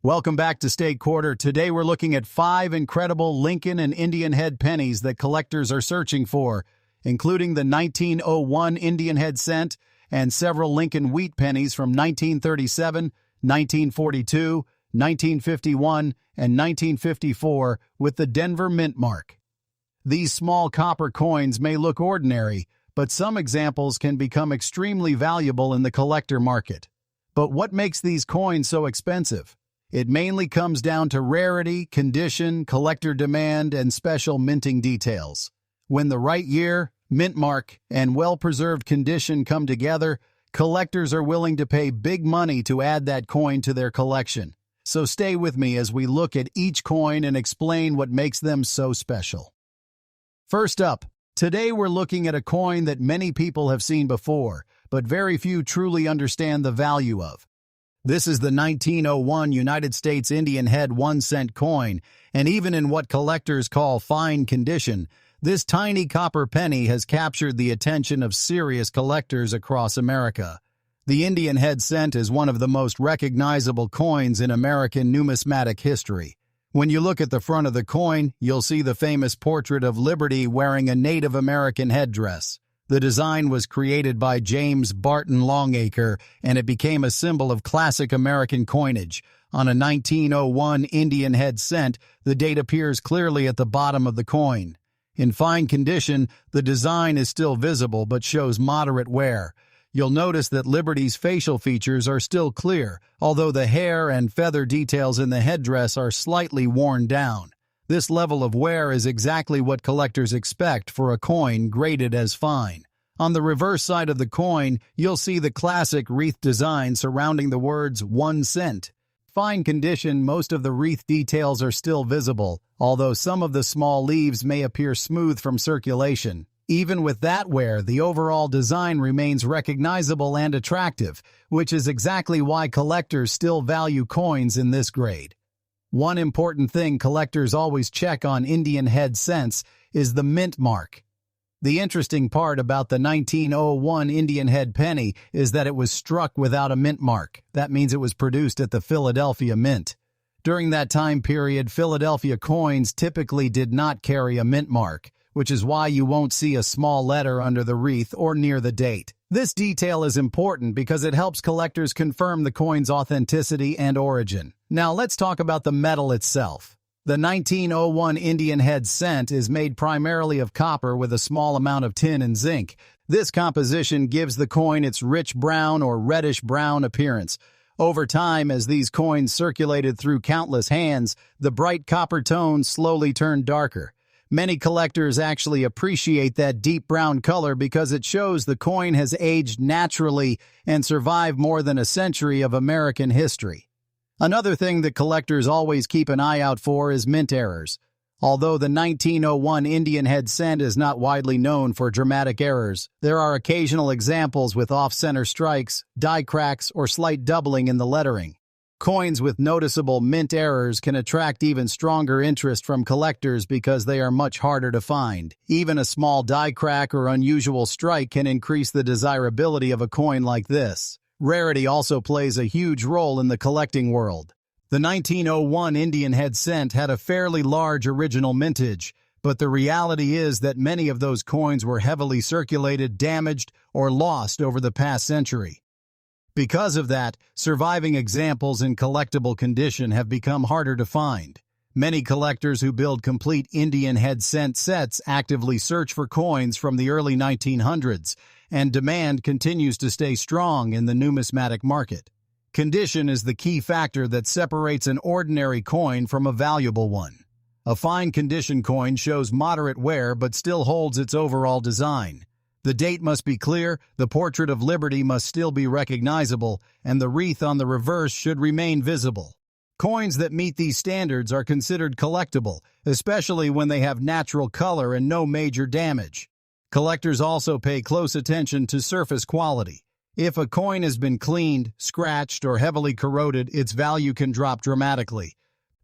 Welcome back to State Quarter. Today we're looking at 5 incredible Lincoln and Indian head pennies that collectors are searching for, including the 1901 Indian head cent and several Lincoln wheat pennies from 1937, 1942, 1951, and 1954 with the Denver mint mark. These small copper coins may look ordinary, but some examples can become extremely valuable in the collector market. But what makes these coins so expensive? It mainly comes down to rarity, condition, collector demand, and special minting details. When the right year, mint mark, and well-preserved condition come together, collectors are willing to pay big money to add that coin to their collection. So stay with me as we look at each coin and explain what makes them so special. First up, today we're looking at a coin that many people have seen before, but very few truly understand the value of. This is the 1901 United States Indian head 1-cent coin, and even in what collectors call fine condition, this tiny copper penny has captured the attention of serious collectors across America. The Indian head cent is one of the most recognizable coins in American numismatic history. When you look at the front of the coin, you'll see the famous portrait of Liberty wearing a Native American headdress. The design was created by James Barton Longacre, and it became a symbol of classic American coinage. On a 1901 Indian head cent, the date appears clearly at the bottom of the coin. In fine condition, the design is still visible but shows moderate wear. You'll notice that Liberty's facial features are still clear, although the hair and feather details in the headdress are slightly worn down. This level of wear is exactly what collectors expect for a coin graded as fine. On the reverse side of the coin, you'll see the classic wreath design surrounding the words 1 cent. Fine condition, most of the wreath details are still visible, although some of the small leaves may appear smooth from circulation. Even with that wear, the overall design remains recognizable and attractive, which is exactly why collectors still value coins in this grade. One important thing collectors always check on Indian head cents is the mint mark. The interesting part about the 1901 Indian head penny is that it was struck without a mint mark. That means it was produced at the Philadelphia Mint. During that time period, Philadelphia coins typically did not carry a mint mark, which is why you won't see a small letter under the wreath or near the date. This detail is important because it helps collectors confirm the coin's authenticity and origin. Now let's talk about the metal itself. The 1901 Indian head cent is made primarily of copper with a small amount of tin and zinc. This composition gives the coin its rich brown or reddish-brown appearance. Over time, as these coins circulated through countless hands, the bright copper tones slowly turned darker. Many collectors actually appreciate that deep brown color because it shows the coin has aged naturally and survived more than a century of American history. Another thing that collectors always keep an eye out for is mint errors. Although the 1901 Indian head cent is not widely known for dramatic errors, there are occasional examples with off-center strikes, die cracks, or slight doubling in the lettering. Coins with noticeable mint errors can attract even stronger interest from collectors because they are much harder to find. Even a small die crack or unusual strike can increase the desirability of a coin like this. Rarity also plays a huge role in the collecting world. The 1901 Indian head cent had a fairly large original mintage, but the reality is that many of those coins were heavily circulated, damaged, or lost over the past century. Because of that, surviving examples in collectible condition have become harder to find. Many collectors who build complete Indian head cent sets actively search for coins from the early 1900s, and demand continues to stay strong in the numismatic market. Condition is the key factor that separates an ordinary coin from a valuable one. A fine condition coin shows moderate wear but still holds its overall design. The date must be clear, the portrait of Liberty must still be recognizable, and the wreath on the reverse should remain visible. Coins that meet these standards are considered collectible, especially when they have natural color and no major damage. Collectors also pay close attention to surface quality. If a coin has been cleaned, scratched, or heavily corroded, its value can drop dramatically.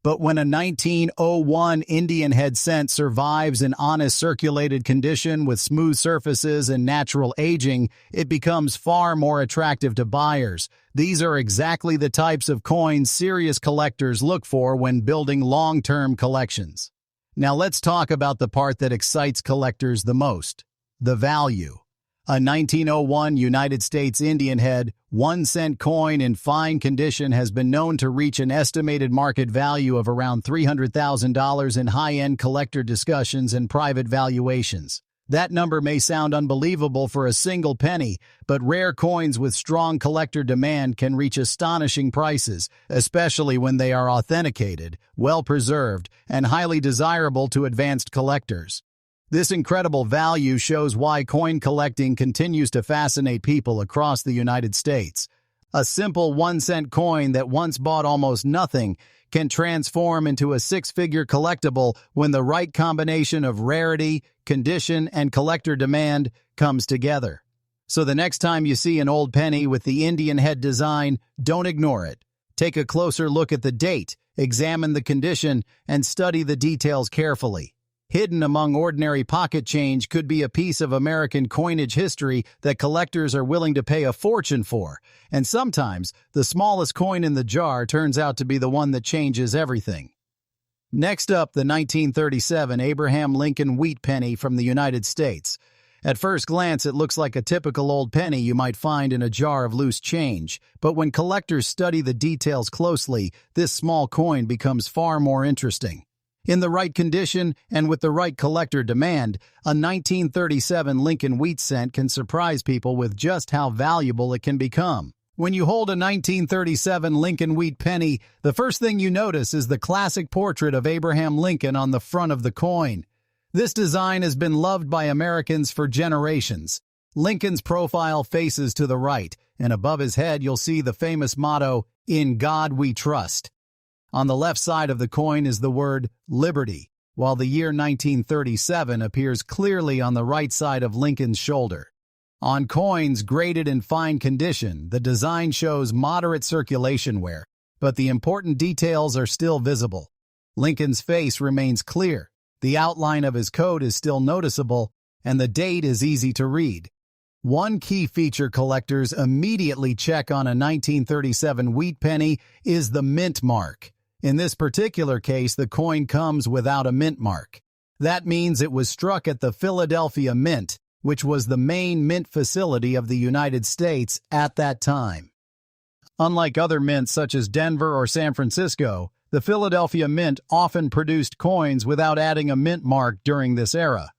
But when a 1901 Indian head cent survives in honest circulated condition with smooth surfaces and natural aging, it becomes far more attractive to buyers. These are exactly the types of coins serious collectors look for when building long-term collections. Now let's talk about the part that excites collectors the most: the value. A 1901 United States Indian head 1-cent coin in fine condition has been known to reach an estimated market value of around $300,000 in high-end collector discussions and private valuations. That number may sound unbelievable for a single penny, but rare coins with strong collector demand can reach astonishing prices, especially when they are authenticated, well-preserved, and highly desirable to advanced collectors. This incredible value shows why coin collecting continues to fascinate people across the United States. A simple 1-cent coin that once bought almost nothing can transform into a six-figure collectible when the right combination of rarity, condition, and collector demand comes together. So the next time you see an old penny with the Indian head design, don't ignore it. Take a closer look at the date, examine the condition, and study the details carefully. Hidden among ordinary pocket change could be a piece of American coinage history that collectors are willing to pay a fortune for. And sometimes, the smallest coin in the jar turns out to be the one that changes everything. Next up, the 1937 Abraham Lincoln wheat penny from the United States. At first glance, it looks like a typical old penny you might find in a jar of loose change. But when collectors study the details closely, this small coin becomes far more interesting. In the right condition and with the right collector demand, a 1937 Lincoln wheat cent can surprise people with just how valuable it can become. When you hold a 1937 Lincoln wheat penny, the first thing you notice is the classic portrait of Abraham Lincoln on the front of the coin. This design has been loved by Americans for generations. Lincoln's profile faces to the right, and above his head you'll see the famous motto, "In God We Trust." On the left side of the coin is the word liberty, while the year 1937 appears clearly on the right side of Lincoln's shoulder. On coins graded in fine condition, the design shows moderate circulation wear, but the important details are still visible. Lincoln's face remains clear, the outline of his coat is still noticeable, and the date is easy to read. One key feature collectors immediately check on a 1937 wheat penny is the mint mark. In this particular case, the coin comes without a mint mark. That means it was struck at the Philadelphia Mint, which was the main mint facility of the United States at that time. Unlike other mints such as Denver or San Francisco, the Philadelphia Mint often produced coins without adding a mint mark during this era.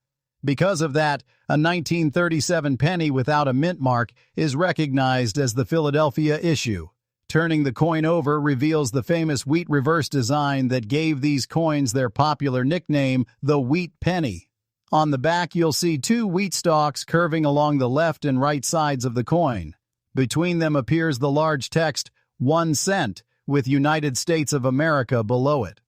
Because of that, a 1937 penny without a mint mark is recognized as the Philadelphia issue. Turning the coin over reveals the famous wheat reverse design that gave these coins their popular nickname, the wheat penny. On the back, you'll see two wheat stalks curving along the left and right sides of the coin. Between them appears the large text, 1 cent, with United States of America below it.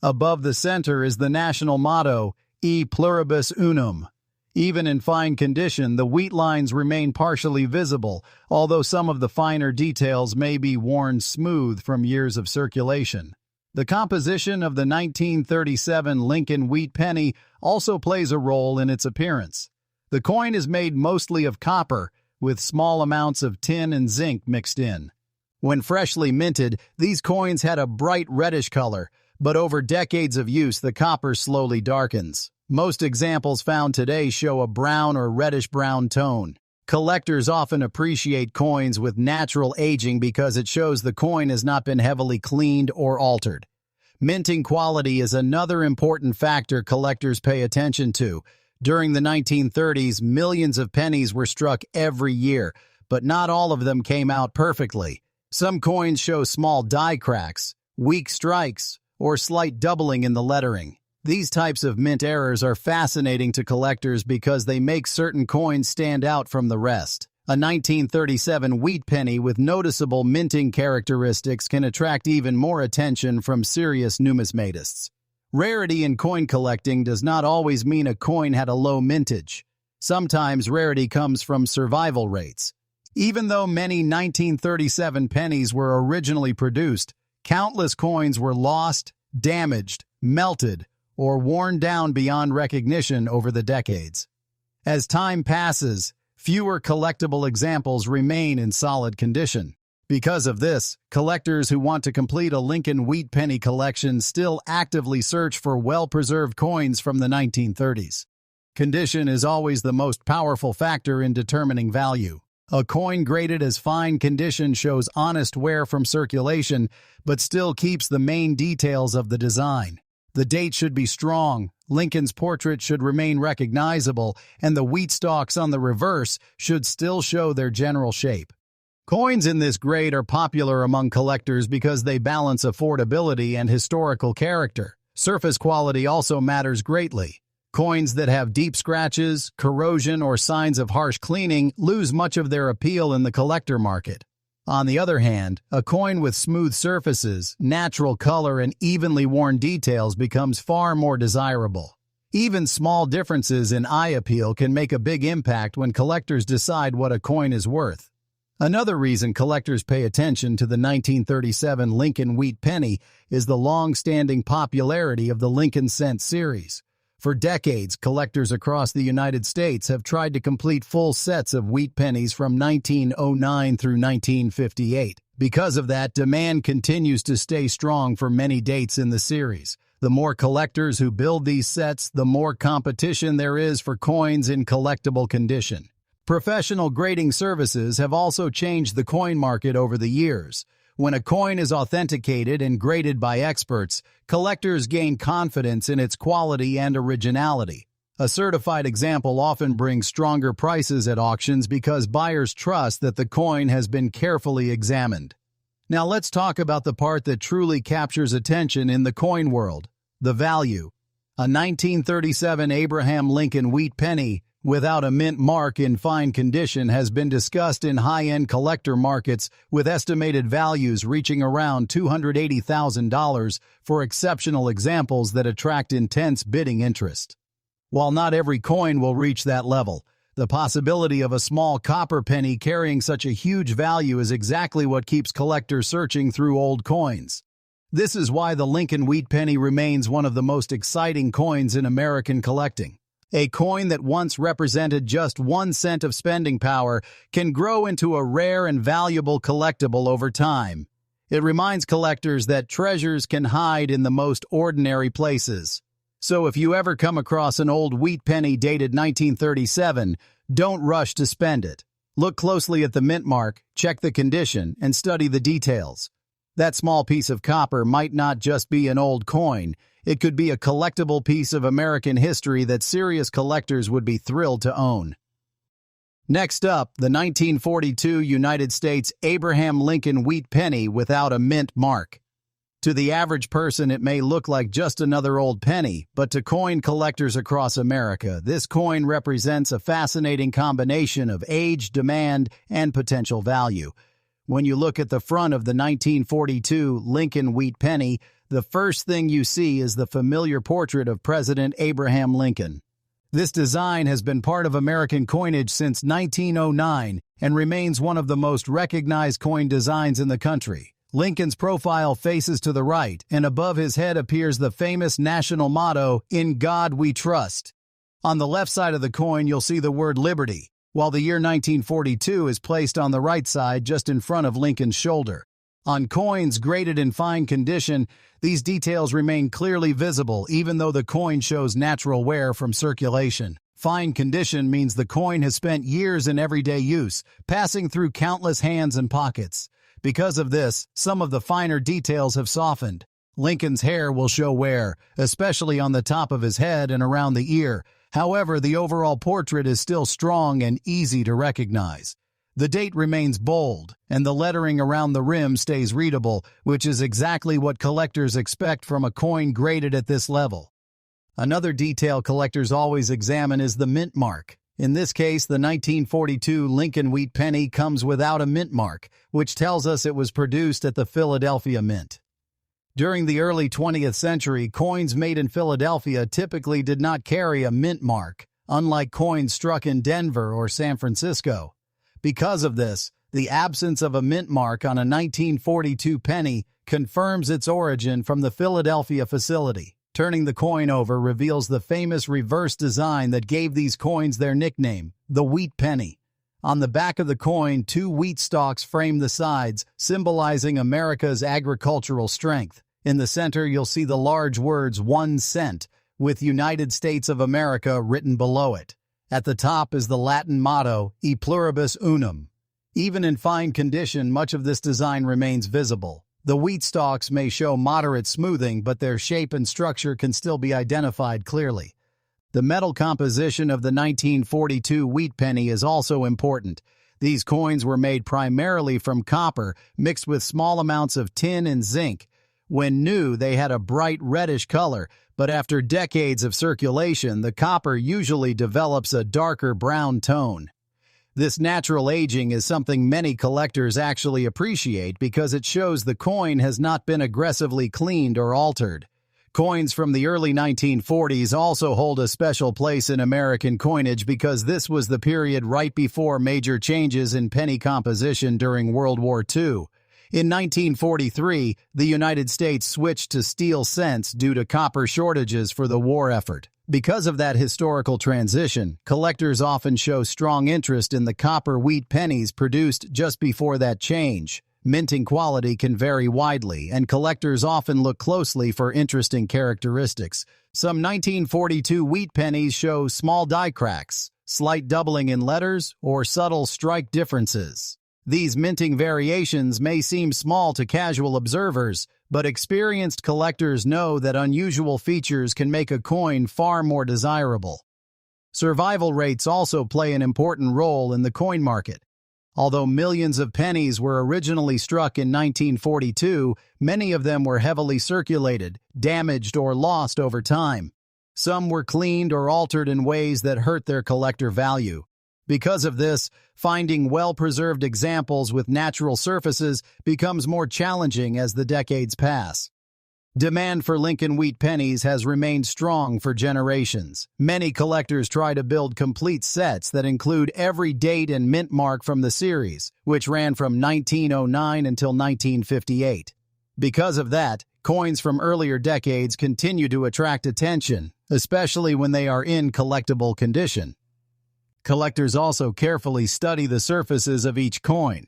Above the center is the national motto, E pluribus unum. Even in fine condition, the wheat lines remain partially visible, although some of the finer details may be worn smooth from years of circulation. The composition of the 1937 Lincoln wheat penny also plays a role in its appearance. The coin is made mostly of copper, with small amounts of tin and zinc mixed in. When freshly minted, these coins had a bright reddish color, but over decades of use, the copper slowly darkens. Most examples found today show a brown or reddish-brown tone. Collectors often appreciate coins with natural aging because it shows the coin has not been heavily cleaned or altered. Minting quality is another important factor collectors pay attention to. During the 1930s, millions of pennies were struck every year, but not all of them came out perfectly. Some coins show small die cracks, weak strikes, or slight doubling in the lettering. These types of mint errors are fascinating to collectors because they make certain coins stand out from the rest. A 1937 wheat penny with noticeable minting characteristics can attract even more attention from serious numismatists. Rarity in coin collecting does not always mean a coin had a low mintage. Sometimes rarity comes from survival rates. Even though many 1937 pennies were originally produced, countless coins were lost, damaged, melted, or worn down beyond recognition over the decades. As time passes, fewer collectible examples remain in solid condition. Because of this, collectors who want to complete a Lincoln wheat penny collection still actively search for well-preserved coins from the 1930s. Condition is always the most powerful factor in determining value. A coin graded as fine condition shows honest wear from circulation, but still keeps the main details of the design. The date should be strong, Lincoln's portrait should remain recognizable, and the wheat stalks on the reverse should still show their general shape. Coins in this grade are popular among collectors because they balance affordability and historical character. Surface quality also matters greatly. Coins that have deep scratches, corrosion, or signs of harsh cleaning lose much of their appeal in the collector market. On the other hand, a coin with smooth surfaces, natural color, and evenly worn details becomes far more desirable. Even small differences in eye appeal can make a big impact when collectors decide what a coin is worth. Another reason collectors pay attention to the 1937 Lincoln wheat penny is the long-standing popularity of the Lincoln cent series. For decades, collectors across the United States have tried to complete full sets of wheat pennies from 1909 through 1958. Because of that, demand continues to stay strong for many dates in the series. The more collectors who build these sets, the more competition there is for coins in collectible condition. Professional grading services have also changed the coin market over the years. When a coin is authenticated and graded by experts, collectors gain confidence in its quality and originality. A certified example often brings stronger prices at auctions because buyers trust that the coin has been carefully examined. Now let's talk about the part that truly captures attention in the coin world: the value. A 1937 Abraham Lincoln wheat penny without a mint mark in fine condition has been discussed in high-end collector markets, with estimated values reaching around $280,000 for exceptional examples that attract intense bidding interest. While not every coin will reach that level, the possibility of a small copper penny carrying such a huge value is exactly what keeps collectors searching through old coins. This is why the Lincoln wheat penny remains one of the most exciting coins in American collecting. A coin that once represented just 1 cent of spending power can grow into a rare and valuable collectible over time. It reminds collectors that treasures can hide in the most ordinary places. So if you ever come across an old wheat penny dated 1937, don't rush to spend it. Look closely at the mint mark, check the condition, and study the details. That small piece of copper might not just be an old coin. It could be a collectible piece of American history that serious collectors would be thrilled to own. Next up, the 1942 United States Abraham Lincoln wheat penny without a mint mark. To the average person, it may look like just another old penny, but to coin collectors across America, this coin represents a fascinating combination of age, demand, and potential value. When you look at the front of the 1942 Lincoln wheat penny, the first thing you see is the familiar portrait of President Abraham Lincoln. This design has been part of American coinage since 1909 and remains one of the most recognized coin designs in the country. Lincoln's profile faces to the right, and above his head appears the famous national motto, "In God We Trust." On the left side of the coin, you'll see the word liberty, while the year 1942 is placed on the right side just in front of Lincoln's shoulder. On coins graded in fine condition, these details remain clearly visible even though the coin shows natural wear from circulation. Fine condition means the coin has spent years in everyday use, passing through countless hands and pockets. Because of this, some of the finer details have softened. Lincoln's hair will show wear, especially on the top of his head and around the ear. However, the overall portrait is still strong and easy to recognize. The date remains bold, and the lettering around the rim stays readable, which is exactly what collectors expect from a coin graded at this level. Another detail collectors always examine is the mint mark. In this case, the 1942 Lincoln wheat penny comes without a mint mark, which tells us it was produced at the Philadelphia Mint. During the early 20th century, coins made in Philadelphia typically did not carry a mint mark, unlike coins struck in Denver or San Francisco. Because of this, the absence of a mint mark on a 1942 penny confirms its origin from the Philadelphia facility. Turning the coin over reveals the famous reverse design that gave these coins their nickname, the wheat penny. On the back of the coin, 2 wheat stalks frame the sides, symbolizing America's agricultural strength. In the center, you'll see the large words 1 cent, with United States of America written below it. At the top is the Latin motto, E pluribus unum. Even in fine condition, much of this design remains visible. The wheat stalks may show moderate smoothing, but their shape and structure can still be identified clearly. The metal composition of the 1942 wheat penny is also important. These coins were made primarily from copper, mixed with small amounts of tin and zinc. When new, they had a bright reddish color, but after decades of circulation, the copper usually develops a darker brown tone. This natural aging is something many collectors actually appreciate because it shows the coin has not been aggressively cleaned or altered. Coins from the early 1940s also hold a special place in American coinage because this was the period right before major changes in penny composition during World War II. In 1943, the United States switched to steel cents due to copper shortages for the war effort. Because of that historical transition, collectors often show strong interest in the copper wheat pennies produced just before that change. Minting quality can vary widely, and collectors often look closely for interesting characteristics. Some 1942 wheat pennies show small die cracks, slight doubling in letters, or subtle strike differences. These minting variations may seem small to casual observers, but experienced collectors know that unusual features can make a coin far more desirable. Survival rates also play an important role in the coin market. Although millions of pennies were originally struck in 1942, many of them were heavily circulated, damaged, or lost over time. Some were cleaned or altered in ways that hurt their collector value. Because of this, finding well-preserved examples with natural surfaces becomes more challenging as the decades pass. Demand for Lincoln wheat pennies has remained strong for generations. Many collectors try to build complete sets that include every date and mint mark from the series, which ran from 1909 until 1958. Because of that, coins from earlier decades continue to attract attention, especially when they are in collectible condition. Collectors also carefully study the surfaces of each coin.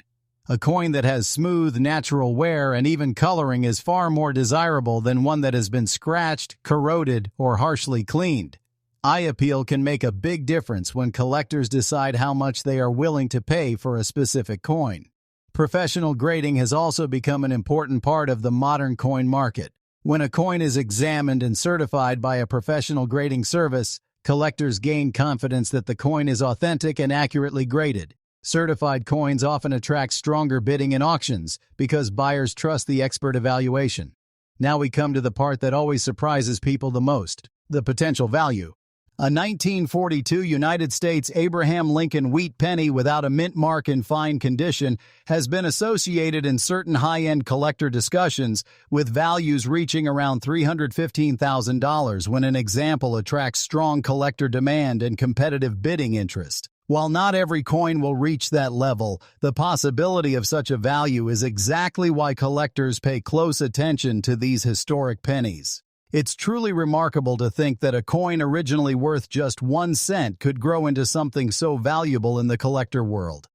A coin that has smooth, natural wear and even coloring is far more desirable than one that has been scratched, corroded, or harshly cleaned. Eye appeal can make a big difference when collectors decide how much they are willing to pay for a specific coin. Professional grading has also become an important part of the modern coin market. When a coin is examined and certified by a professional grading service, collectors gain confidence that the coin is authentic and accurately graded. Certified coins often attract stronger bidding in auctions because buyers trust the expert evaluation. Now we come to the part that always surprises people the most, the potential value. A 1942 United States Abraham Lincoln wheat penny without a mint mark in fine condition has been associated in certain high-end collector discussions with values reaching around $315,000 when an example attracts strong collector demand and competitive bidding interest. While not every coin will reach that level, the possibility of such a value is exactly why collectors pay close attention to these historic pennies. It's truly remarkable to think that a coin originally worth just 1 cent could grow into something so valuable in the collector world.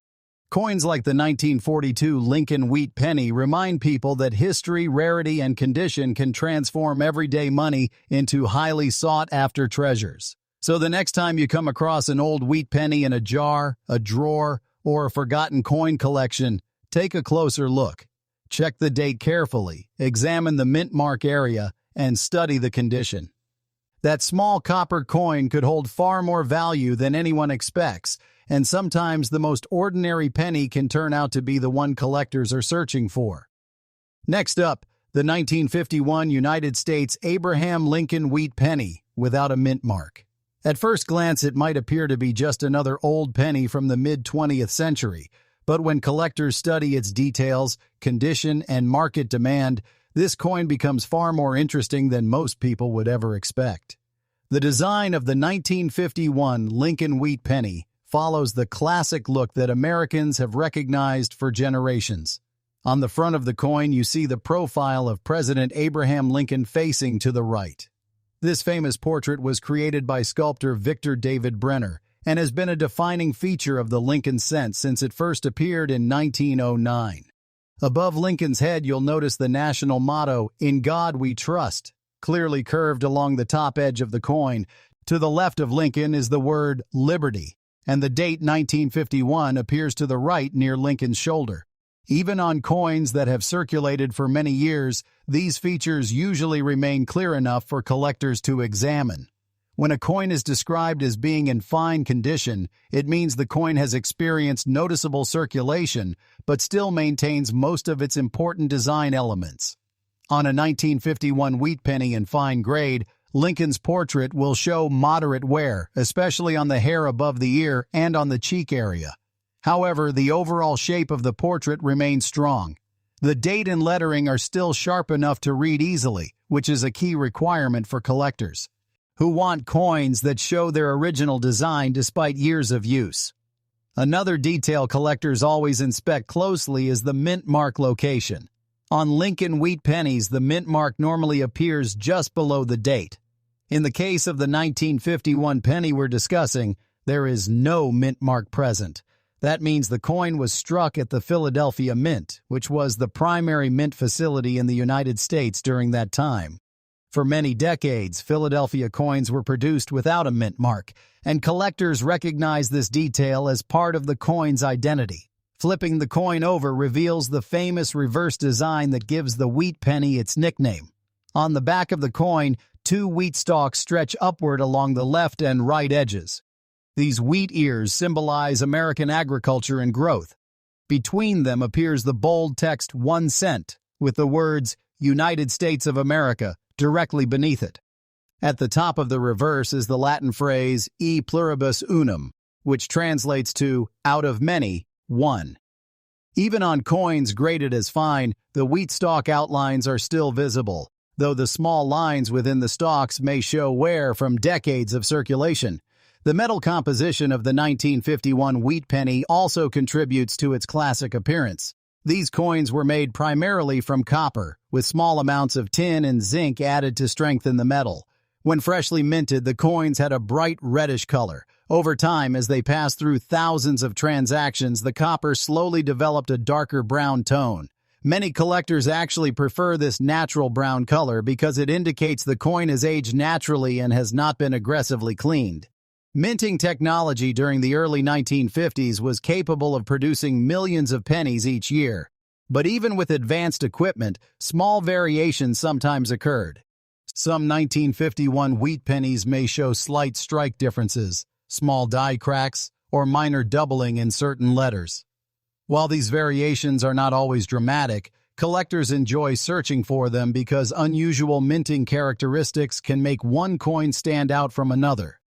Coins like the 1942 Lincoln wheat penny remind people that history, rarity, and condition can transform everyday money into highly sought-after treasures. So the next time you come across an old wheat penny in a jar, a drawer, or a forgotten coin collection, take a closer look. Check the date carefully, examine the mint mark area, and study the condition. That small copper coin could hold far more value than anyone expects, and sometimes the most ordinary penny can turn out to be the one collectors are searching for. Next up, the 1951 United States Abraham Lincoln wheat penny without a mint mark. At first glance, it might appear to be just another old penny from the mid-20th century, but when collectors study its details, condition, and market demand, this coin becomes far more interesting than most people would ever expect. The design of the 1951 Lincoln wheat penny follows the classic look that Americans have recognized for generations. On the front of the coin, you see the profile of President Abraham Lincoln facing to the right. This famous portrait was created by sculptor Victor David Brenner and has been a defining feature of the Lincoln cent since it first appeared in 1909. Above Lincoln's head, you'll notice the national motto, "In God We Trust," clearly curved along the top edge of the coin. To the left of Lincoln is the word "Liberty," and the date 1951 appears to the right near Lincoln's shoulder. Even on coins that have circulated for many years, these features usually remain clear enough for collectors to examine. When a coin is described as being in fine condition, it means the coin has experienced noticeable circulation, but still maintains most of its important design elements. On a 1951 wheat penny in fine grade, Lincoln's portrait will show moderate wear, especially on the hair above the ear and on the cheek area. However, the overall shape of the portrait remains strong. The date and lettering are still sharp enough to read easily, which is a key requirement for collectors who want coins that show their original design despite years of use. Another detail collectors always inspect closely is the mint mark location. On Lincoln wheat pennies, the mint mark normally appears just below the date. In the case of the 1951 penny we're discussing, there is no mint mark present. That means the coin was struck at the Philadelphia Mint, which was the primary mint facility in the United States during that time. For many decades, Philadelphia coins were produced without a mint mark, and collectors recognize this detail as part of the coin's identity. Flipping the coin over reveals the famous reverse design that gives the wheat penny its nickname. On the back of the coin, two wheat stalks stretch upward along the left and right edges. These wheat ears symbolize American agriculture and growth. Between them appears the bold text 1 cent, with the words United States of America directly beneath it. At the top of the reverse is the Latin phrase e pluribus unum, which translates to out of many, one. Even on coins graded as fine, the wheat stalk outlines are still visible, though the small lines within the stalks may show wear from decades of circulation. The metal composition of the 1951 wheat penny also contributes to its classic appearance. These coins were made primarily from copper, with small amounts of tin and zinc added to strengthen the metal. When freshly minted, the coins had a bright reddish color. Over time, as they passed through thousands of transactions, the copper slowly developed a darker brown tone. Many collectors actually prefer this natural brown color because it indicates the coin has aged naturally and has not been aggressively cleaned. Minting technology during the early 1950s was capable of producing millions of pennies each year. But even with advanced equipment, small variations sometimes occurred. Some 1951 wheat pennies may show slight strike differences, small die cracks, or minor doubling in certain letters. While these variations are not always dramatic, collectors enjoy searching for them because unusual minting characteristics can make one coin stand out from another.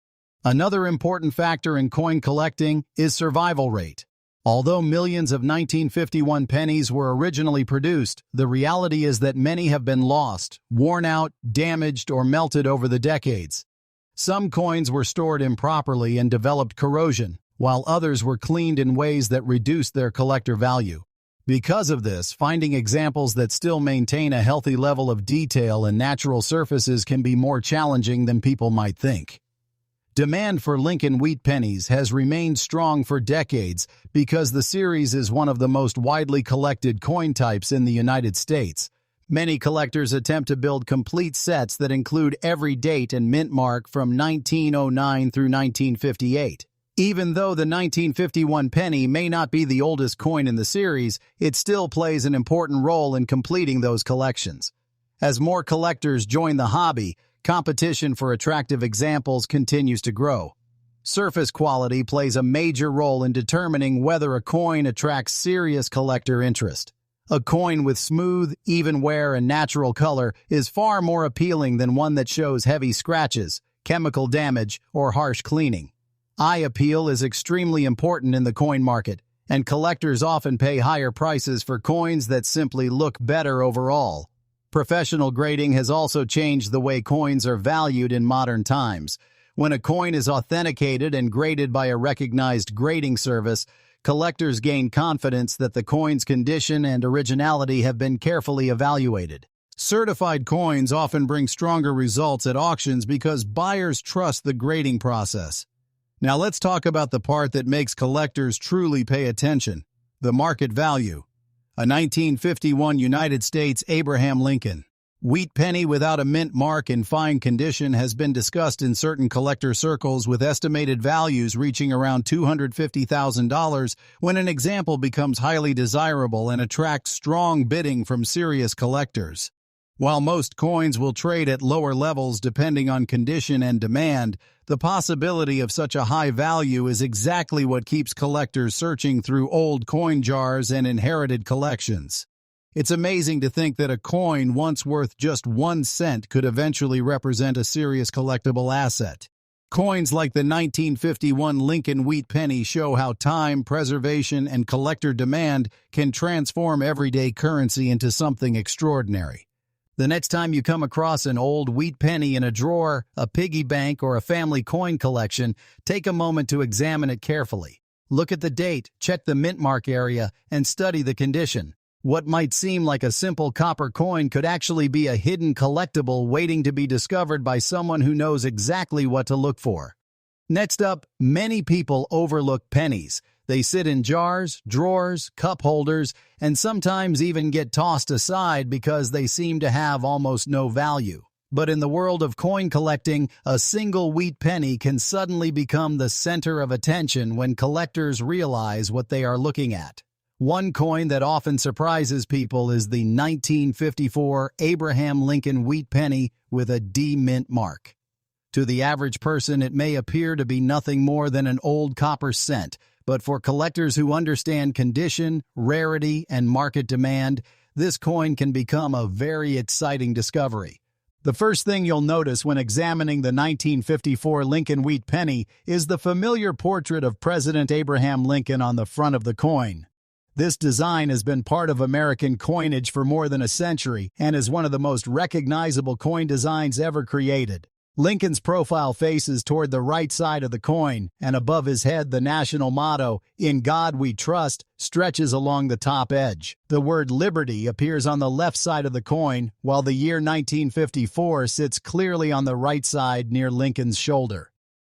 Another important factor in coin collecting is survival rate. Although millions of 1951 pennies were originally produced, the reality is that many have been lost, worn out, damaged, or melted over the decades. Some coins were stored improperly and developed corrosion, while others were cleaned in ways that reduced their collector value. Because of this, finding examples that still maintain a healthy level of detail and natural surfaces can be more challenging than people might think. Demand for Lincoln wheat pennies has remained strong for decades because the series is one of the most widely collected coin types in the United States. Many collectors attempt to build complete sets that include every date and mint mark from 1909 through 1958. Even though the 1951 penny may not be the oldest coin in the series, it still plays an important role in completing those collections. As more collectors join the hobby, competition for attractive examples continues to grow. Surface quality plays a major role in determining whether a coin attracts serious collector interest. A coin with smooth, even wear and natural color is far more appealing than one that shows heavy scratches, chemical damage, or harsh cleaning. Eye appeal is extremely important in the coin market, and collectors often pay higher prices for coins that simply look better overall. Professional grading has also changed the way coins are valued in modern times. When a coin is authenticated and graded by a recognized grading service, collectors gain confidence that the coin's condition and originality have been carefully evaluated. Certified coins often bring stronger results at auctions because buyers trust the grading process. Now let's talk about the part that makes collectors truly pay attention: the market value. A 1951 United States Abraham Lincoln wheat penny without a mint mark in fine condition has been discussed in certain collector circles, with estimated values reaching around $250,000 when an example becomes highly desirable and attracts strong bidding from serious collectors. While most coins will trade at lower levels depending on condition and demand, the possibility of such a high value is exactly what keeps collectors searching through old coin jars and inherited collections. It's amazing to think that a coin once worth just 1 cent could eventually represent a serious collectible asset. Coins like the 1951 Lincoln wheat penny show how time, preservation, and collector demand can transform everyday currency into something extraordinary. The next time you come across an old wheat penny in a drawer, a piggy bank, or a family coin collection, take a moment to examine it carefully. Look at the date, check the mint mark area, and study the condition. What might seem like a simple copper coin could actually be a hidden collectible waiting to be discovered by someone who knows exactly what to look for. Next up, many people overlook pennies. They sit in jars, drawers, cup holders, and sometimes even get tossed aside because they seem to have almost no value. But in the world of coin collecting, a single wheat penny can suddenly become the center of attention when collectors realize what they are looking at. One coin that often surprises people is the 1954 Abraham Lincoln wheat penny with a D mint mark. To the average person, it may appear to be nothing more than an old copper cent, but for collectors who understand condition, rarity, and market demand, this coin can become a very exciting discovery. The first thing you'll notice when examining the 1954 Lincoln wheat penny is the familiar portrait of President Abraham Lincoln on the front of the coin. This design has been part of American coinage for more than a century and is one of the most recognizable coin designs ever created. Lincoln's profile faces toward the right side of the coin, and above his head the national motto, "In God We Trust," stretches along the top edge. The word liberty appears on the left side of the coin, while the year 1954 sits clearly on the right side near Lincoln's shoulder.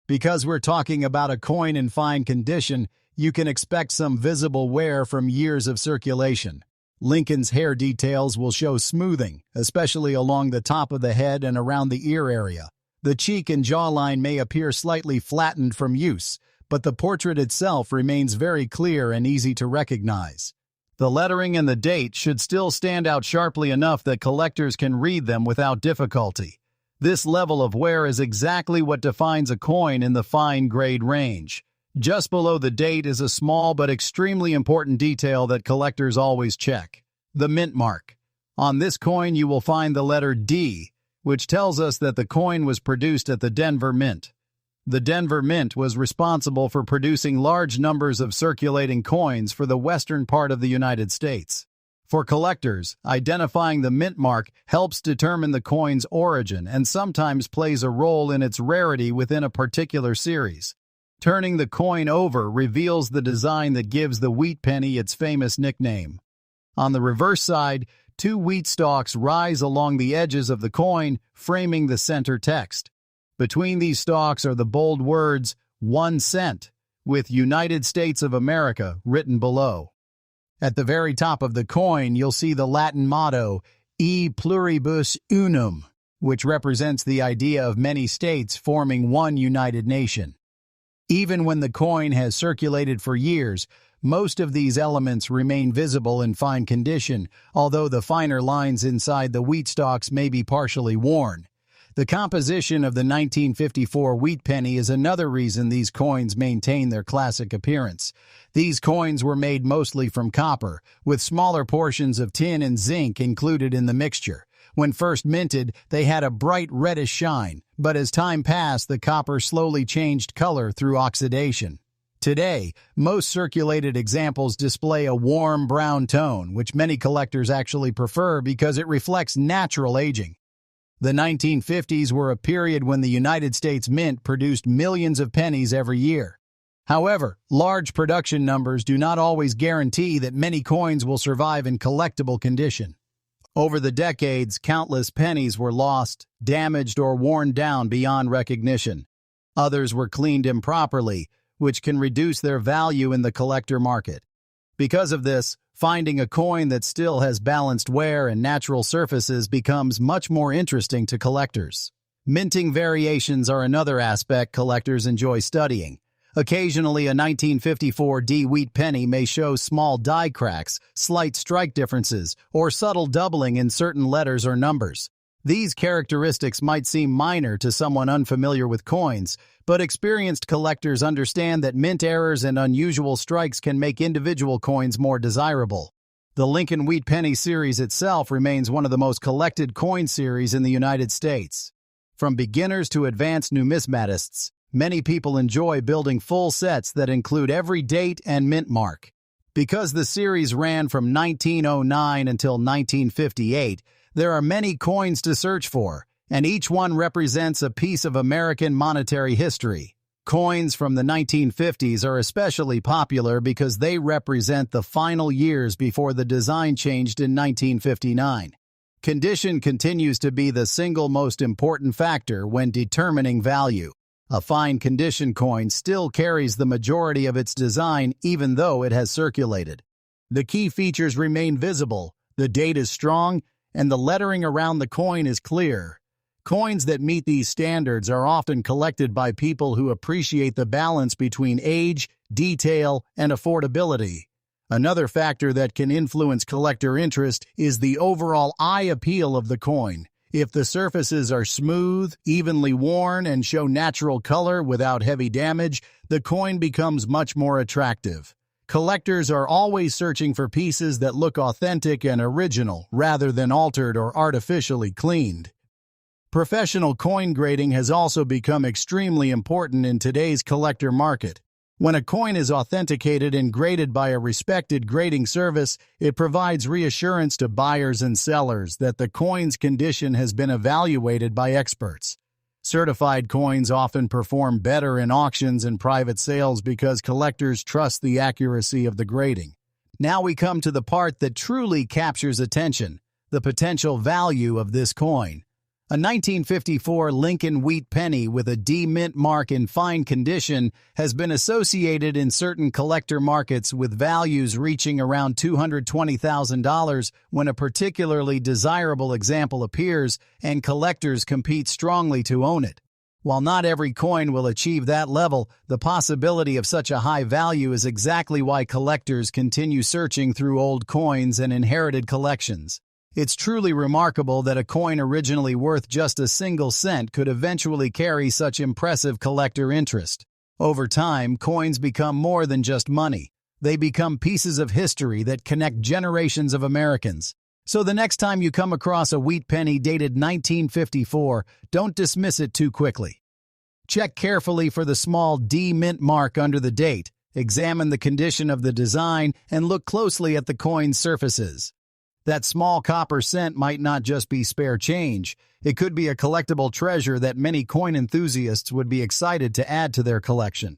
Because we're talking about a coin in fine condition, you can expect some visible wear from years of circulation. Lincoln's hair details will show smoothing, especially along the top of the head and around the ear area. The cheek and jawline may appear slightly flattened from use, but the portrait itself remains very clear and easy to recognize. The lettering and the date should still stand out sharply enough that collectors can read them without difficulty. This level of wear is exactly what defines a coin in the fine grade range. Just below the date is a small but extremely important detail that collectors always check: the mint mark. On this coin you will find the letter D, which tells us that the coin was produced at the Denver Mint. The Denver Mint was responsible for producing large numbers of circulating coins for the western part of the United States. For collectors, identifying the mint mark helps determine the coin's origin and sometimes plays a role in its rarity within a particular series. Turning the coin over reveals the design that gives the wheat penny its famous nickname. On the reverse side, two wheat stalks rise along the edges of the coin, framing the center text. Between these stalks are the bold words, "1 cent," with United States of America written below. At the very top of the coin, you'll see the Latin motto, E pluribus unum, which represents the idea of many states forming one united nation. Even when the coin has circulated for years, most of these elements remain visible in fine condition, although the finer lines inside the wheat stalks may be partially worn. The composition of the 1954 wheat penny is another reason these coins maintain their classic appearance. These coins were made mostly from copper, with smaller portions of tin and zinc included in the mixture. When first minted, they had a bright reddish shine, but as time passed, the copper slowly changed color through oxidation. Today, most circulated examples display a warm brown tone, which many collectors actually prefer because it reflects natural aging. The 1950s were a period when the United States Mint produced millions of pennies every year. However, large production numbers do not always guarantee that many coins will survive in collectible condition. Over the decades, countless pennies were lost, damaged, or worn down beyond recognition. Others were cleaned improperly, which can reduce their value in the collector market. Because of this, finding a coin that still has balanced wear and natural surfaces becomes much more interesting to collectors. Minting variations are another aspect collectors enjoy studying. Occasionally, a 1954 D wheat penny may show small die cracks, slight strike differences, or subtle doubling in certain letters or numbers. These characteristics might seem minor to someone unfamiliar with coins, but experienced collectors understand that mint errors and unusual strikes can make individual coins more desirable. The Lincoln Wheat Penny series itself remains one of the most collected coin series in the United States. From beginners to advanced numismatists, many people enjoy building full sets that include every date and mint mark. Because the series ran from 1909 until 1958, there are many coins to search for, and each one represents a piece of American monetary history. Coins from the 1950s are especially popular because they represent the final years before the design changed in 1959. Condition continues to be the single most important factor when determining value. A fine condition coin still carries the majority of its design even though it has circulated. The key features remain visible, the date is strong, and the lettering around the coin is clear. Coins that meet these standards are often collected by people who appreciate the balance between age, detail, and affordability. Another factor that can influence collector interest is the overall eye appeal of the coin. If the surfaces are smooth, evenly worn, and show natural color without heavy damage, the coin becomes much more attractive. Collectors are always searching for pieces that look authentic and original rather than altered or artificially cleaned. Professional coin grading has also become extremely important in today's collector market. When a coin is authenticated and graded by a respected grading service, it provides reassurance to buyers and sellers that the coin's condition has been evaluated by experts. Certified coins often perform better in auctions and private sales because collectors trust the accuracy of the grading. Now we come to the part that truly captures attention, the potential value of this coin. A 1954 Lincoln Wheat Penny with a D mint mark in fine condition has been associated in certain collector markets with values reaching around $220,000 when a particularly desirable example appears and collectors compete strongly to own it. While not every coin will achieve that level, the possibility of such a high value is exactly why collectors continue searching through old coins and inherited collections. It's truly remarkable that a coin originally worth just a single cent could eventually carry such impressive collector interest. Over time, coins become more than just money. They become pieces of history that connect generations of Americans. So the next time you come across a wheat penny dated 1954, don't dismiss it too quickly. Check carefully for the small D mint mark under the date, examine the condition of the design, and look closely at the coin's surfaces. That small copper cent might not just be spare change. It could be a collectible treasure that many coin enthusiasts would be excited to add to their collection.